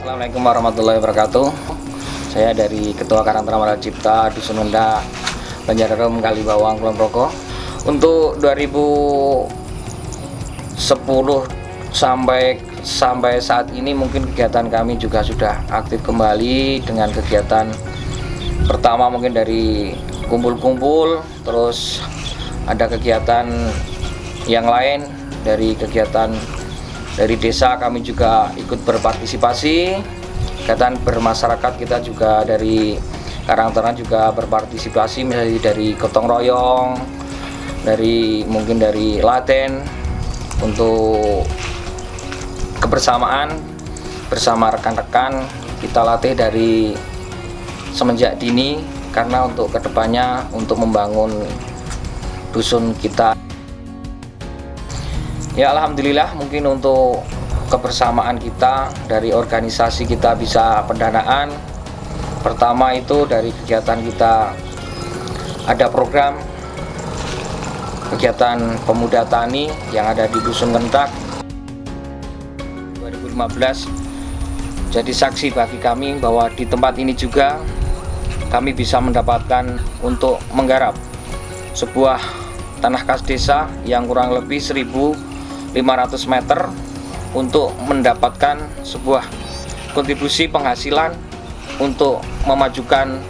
Assalamualaikum warahmatullahi wabarakatuh. Saya dari Ketua Karang Taruna Mandala Cipta Dusun Ngendak, Banjarnegara, Kalibawang, Kulon Progo. Untuk 2010 sampai saat ini mungkin kegiatan kami juga sudah aktif kembali dengan kegiatan pertama mungkin dari kumpul-kumpul, terus ada kegiatan yang lain dari kegiatan dari desa kami juga ikut berpartisipasi. Kegiatan bermasyarakat kita juga dari Karang Taruna juga berpartisipasi, misalnya dari gotong royong, mungkin dari laten untuk kebersamaan bersama rekan-rekan. Kita latih dari semenjak dini karena untuk kedepannya untuk membangun dusun kita. Ya, alhamdulillah mungkin untuk kebersamaan kita dari organisasi kita bisa pendanaan. Pertama itu dari kegiatan kita ada program kegiatan pemuda tani yang ada di Dusun Ngendak 2015. Jadi saksi bagi kami bahwa di tempat ini juga kami bisa mendapatkan untuk menggarap sebuah tanah kas desa yang kurang lebih 1.500 meter untuk mendapatkan sebuah kontribusi penghasilan untuk memajukan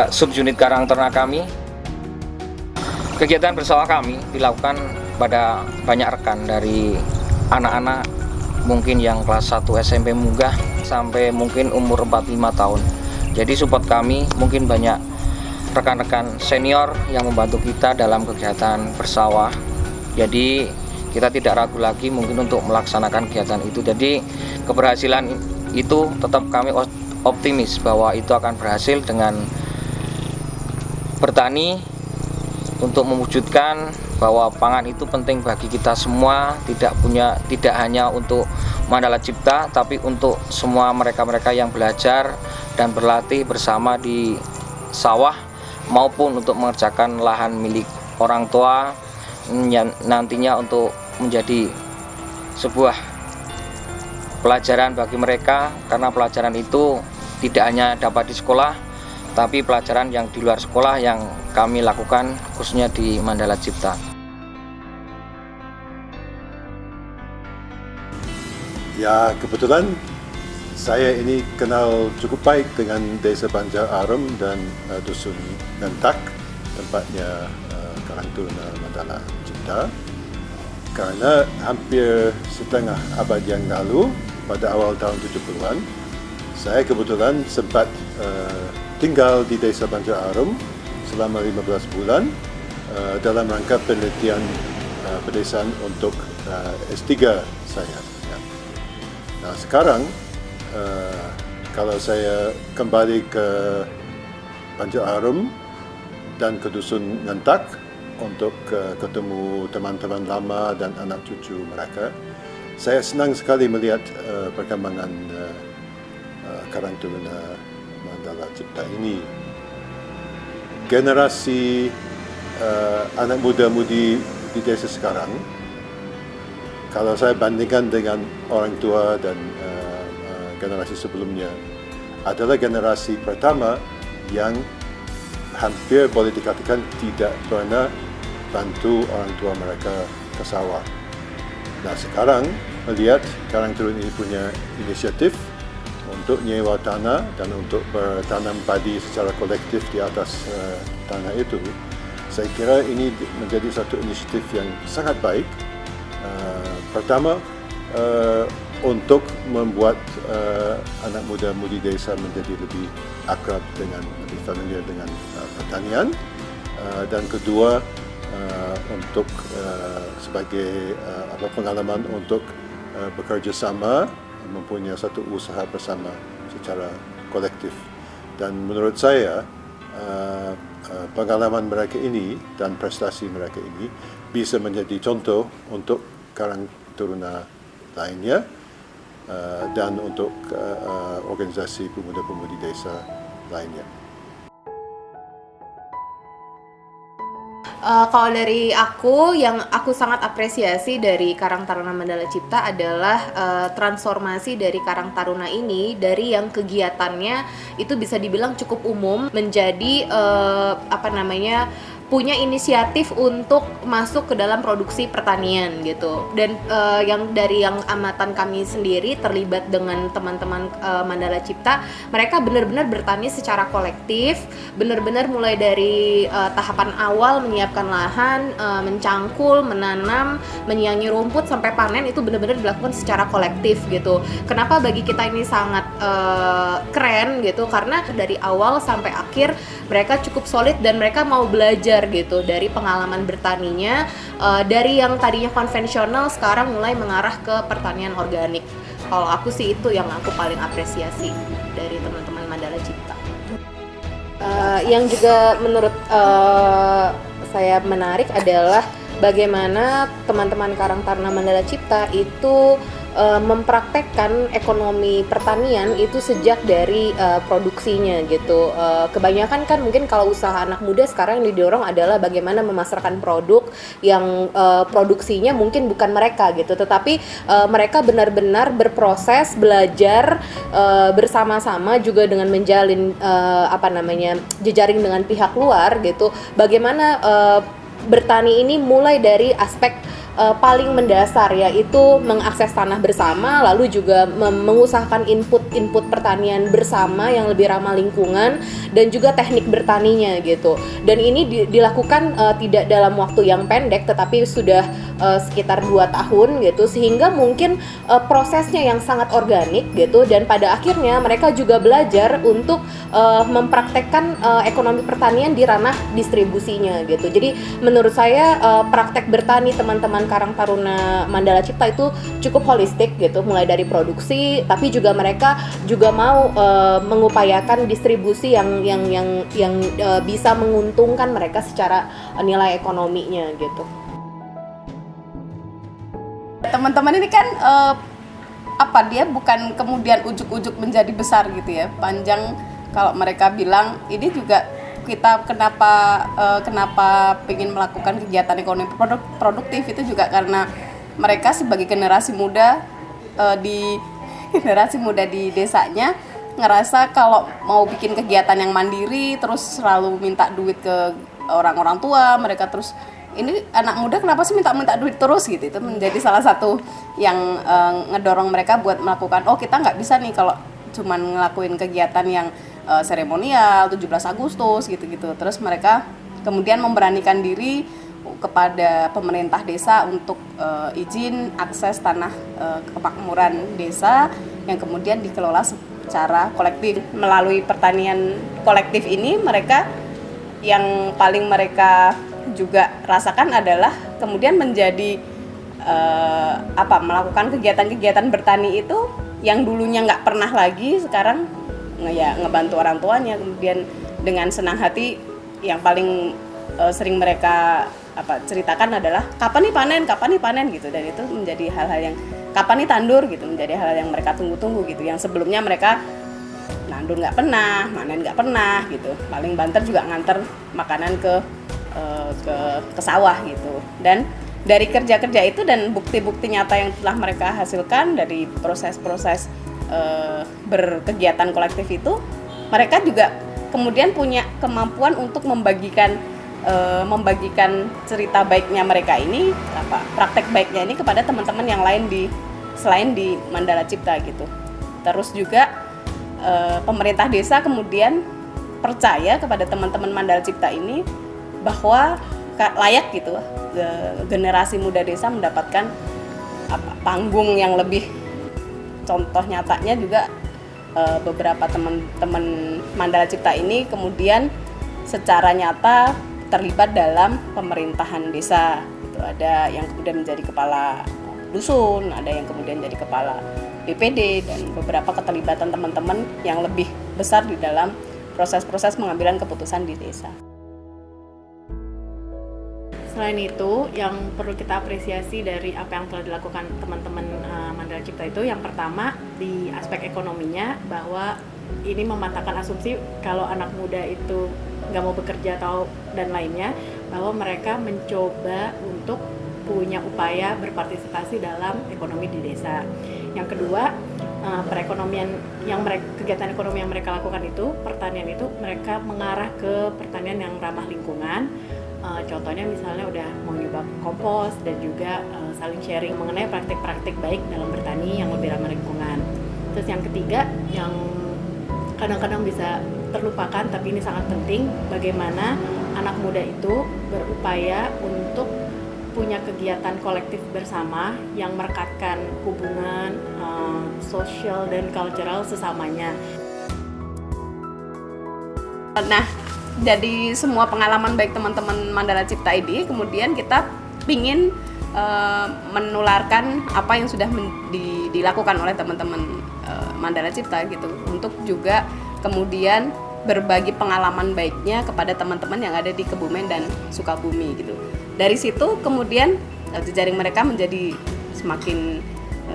subunit Karang Taruna kami. Kegiatan bersama kami dilakukan pada banyak rekan dari anak-anak mungkin yang kelas 1 SMP munggah sampai mungkin umur 45 tahun. Jadi support kami mungkin banyak rekan-rekan senior yang membantu kita dalam kegiatan bersawah. Jadi kita tidak ragu lagi mungkin untuk melaksanakan kegiatan itu. Jadi keberhasilan itu tetap kami optimis bahwa itu akan berhasil dengan bertani untuk mewujudkan bahwa pangan itu penting bagi kita semua, tidak hanya untuk Mandala Cipta tapi untuk semua mereka-mereka yang belajar dan berlatih bersama di sawah maupun untuk mengerjakan lahan milik orang tua yang nantinya untuk menjadi sebuah pelajaran bagi mereka, karena pelajaran itu tidak hanya dapat di sekolah tapi pelajaran yang di luar sekolah yang kami lakukan khususnya di Mandala Cipta. Ya, kebetulan saya ini kenal cukup baik dengan Desa Banjar Arum dan Dusun Ngendak, tempatnya Karang Taruna Mandala Cipta. Karena hampir setengah abad yang lalu, pada awal tahun 70-an, saya kebetulan sempat tinggal di Desa Banjar Arum selama 15 bulan dalam rangka penelitian pedesaan untuk S3 saya. Ya. Nah, sekarang kalau saya kembali ke Banjar Arum dan ke Dusun Ngendak untuk ketemu teman-teman lama dan anak cucu mereka, saya senang sekali melihat perkembangan Karang Taruna Mandala Cipta ini. Generasi anak muda-mudi di desa sekarang, kalau saya bandingkan dengan orang tua dan generasi sebelumnya, adalah generasi pertama yang hampir boleh dikatakan tidak pernah bantu orang tua mereka ke sawah. Nah, sekarang melihat Karang Taruna ini punya inisiatif untuk nyewa tanah dan untuk bertanam padi secara kolektif di atas tanah itu, saya kira ini menjadi satu inisiatif yang sangat baik. Pertama, untuk membuat anak muda-mudi desa menjadi lebih akrab dengan, lebih familiar dengan pertanian, dan kedua untuk sebagai pengalaman untuk bekerja sama, mempunyai satu usaha bersama secara kolektif. Dan menurut saya pengalaman mereka ini dan prestasi mereka ini bisa menjadi contoh untuk Karang Taruna lainnya dan untuk organisasi pemuda-pemudi desa lainnya. Kalau dari aku, yang aku sangat apresiasi dari Karang Taruna Mandala Cipta adalah transformasi dari Karang Taruna ini, dari yang kegiatannya itu bisa dibilang cukup umum menjadi punya inisiatif untuk masuk ke dalam produksi pertanian gitu. Dan yang dari yang amatan kami sendiri terlibat dengan teman-teman Mandala Cipta, mereka benar-benar bertani secara kolektif, benar-benar mulai dari tahapan awal menyiapkan lahan, mencangkul, menanam, menyiangi rumput sampai panen itu benar-benar dilakukan secara kolektif gitu. Kenapa bagi kita ini sangat keren gitu? Karena dari awal sampai akhir mereka cukup solid dan mereka mau belajar gitu dari pengalaman bertaninya, dari yang tadinya konvensional sekarang mulai mengarah ke pertanian organik. Kalau aku sih itu yang aku paling apresiasi dari teman-teman Mandala Cipta. Yang juga menurut saya menarik adalah bagaimana teman-teman Karang Taruna Mandala Cipta itu mempraktekkan ekonomi pertanian itu sejak dari produksinya gitu. Kebanyakan kan mungkin kalau usaha anak muda sekarang yang didorong adalah bagaimana memasarkan produk yang produksinya mungkin bukan mereka gitu, tetapi mereka benar-benar berproses belajar bersama-sama juga dengan menjalin jejaring dengan pihak luar gitu. Bagaimana bertani ini mulai dari aspek paling mendasar, yaitu mengakses tanah bersama, lalu juga mengusahakan input pertanian bersama yang lebih ramah lingkungan, dan juga teknik bertaninya gitu. Dan ini dilakukan tidak dalam waktu yang pendek, tetapi sudah sekitar 2 tahun gitu, sehingga mungkin prosesnya yang sangat organik gitu, dan pada akhirnya mereka juga belajar untuk mempraktekkan ekonomi pertanian di ranah distribusinya gitu. Jadi menurut saya praktek bertani teman-teman Karang Taruna Mandala Cipta itu cukup holistik gitu, mulai dari produksi, tapi juga mereka juga mau mengupayakan distribusi yang bisa menguntungkan mereka secara nilai ekonominya gitu. Teman-teman ini kan dia bukan kemudian ujuk-ujuk menjadi besar gitu ya, panjang. Kalau mereka bilang ini juga kita kenapa ingin melakukan kegiatan ekonomi produktif itu juga karena mereka sebagai generasi muda di desanya ngerasa kalau mau bikin kegiatan yang mandiri terus selalu minta duit ke orang-orang tua, mereka terus ini anak muda kenapa sih minta duit terus gitu. Itu menjadi salah satu yang ngedorong mereka buat melakukan, kita nggak bisa nih kalau cuman ngelakuin kegiatan yang seremonial 17 Agustus gitu-gitu. Terus mereka kemudian memberanikan diri kepada pemerintah desa untuk izin akses tanah kemakmuran desa yang kemudian dikelola secara kolektif. Melalui pertanian kolektif ini mereka yang paling mereka juga rasakan adalah kemudian menjadi melakukan kegiatan-kegiatan bertani itu yang dulunya nggak pernah lagi, sekarang ngebantu orang tuanya. Kemudian dengan senang hati yang paling sering mereka ceritakan adalah kapan nih panen gitu. Dan itu menjadi hal-hal yang kapan nih tandur gitu, menjadi hal yang mereka tunggu-tunggu gitu, yang sebelumnya mereka nandur nggak pernah, manen nggak pernah gitu. Paling banter juga nganter makanan ke sawah gitu. Dan dari kerja-kerja itu dan bukti-bukti nyata yang telah mereka hasilkan dari proses-proses berkegiatan kolektif itu, mereka juga kemudian punya kemampuan untuk membagikan cerita baiknya mereka ini, praktek baiknya ini kepada teman-teman yang lain selain di Mandala Cipta gitu. Terus juga pemerintah desa kemudian percaya kepada teman-teman Mandala Cipta ini bahwa layak gitu generasi muda desa mendapatkan panggung yang lebih. Contoh nyatanya juga beberapa teman-teman Mandala Cipta ini kemudian secara nyata terlibat dalam pemerintahan desa. Itu ada yang kemudian menjadi kepala dusun, ada yang kemudian jadi kepala BPD, dan beberapa keterlibatan teman-teman yang lebih besar di dalam proses-proses pengambilan keputusan di desa. Selain itu, yang perlu kita apresiasi dari apa yang telah dilakukan teman-teman Mandala Cipta itu, yang pertama di aspek ekonominya, bahwa ini mematahkan asumsi kalau anak muda itu nggak mau bekerja atau dan lainnya, bahwa mereka mencoba untuk punya upaya berpartisipasi dalam ekonomi di desa. Yang kedua, perekonomian kegiatan ekonomi yang mereka lakukan itu, pertanian itu mereka mengarah ke pertanian yang ramah lingkungan. Contohnya misalnya udah mau nyoba kompos dan juga saling sharing mengenai praktik-praktik baik dalam bertani yang lebih ramah lingkungan. Terus yang ketiga, yang kadang-kadang bisa terlupakan tapi ini sangat penting, bagaimana anak muda itu berupaya untuk punya kegiatan kolektif bersama yang merekatkan hubungan sosial dan cultural sesamanya. Nah, jadi semua pengalaman baik teman-teman Mandala Cipta ID, kemudian kita ingin menularkan apa yang sudah dilakukan oleh teman-teman Mandala Cipta gitu, untuk juga kemudian berbagi pengalaman baiknya kepada teman-teman yang ada di Kebumen dan Sukabumi gitu. Dari situ kemudian jejaring mereka menjadi semakin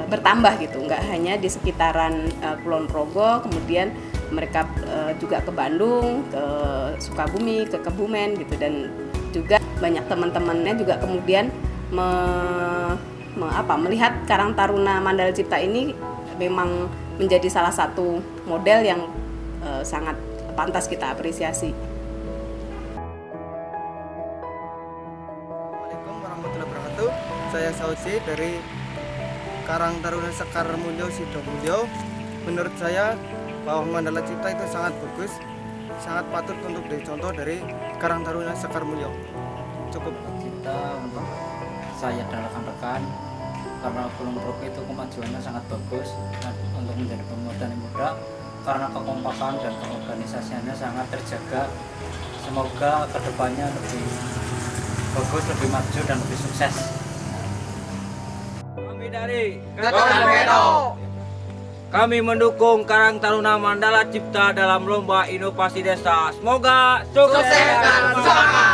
bertambah gitu, nggak hanya di sekitaran Kulon Progo, kemudian mereka juga ke Bandung, ke Sukabumi, ke Kebumen gitu, dan juga banyak teman-temannya juga kemudian melihat Karang Taruna Mandala Cipta ini memang menjadi salah satu model yang sangat pantas kita apresiasi. Assalamualaikum warahmatullahi wabarakatuh. Saya Sausi dari Karang Taruna Sekar Mulyo Sidomulyo. Menurut saya bahwa Mandala Cipta itu sangat bagus, sangat patut untuk dicontoh dari Karang Taruna Sekar Mulyo. Cukup. Kita untuk saya dan rekan-rekan, karena Kulon Progo itu kemajuannya sangat bagus untuk menjadi pemuda yang muda, karena kekompakan dan keorganisasiannya sangat terjaga. Semoga kedepannya lebih bagus, lebih maju dan lebih sukses. Kami dari kami mendukung Karang Taruna Mandala Cipta dalam lomba inovasi desa. Semoga sukses dan semangat.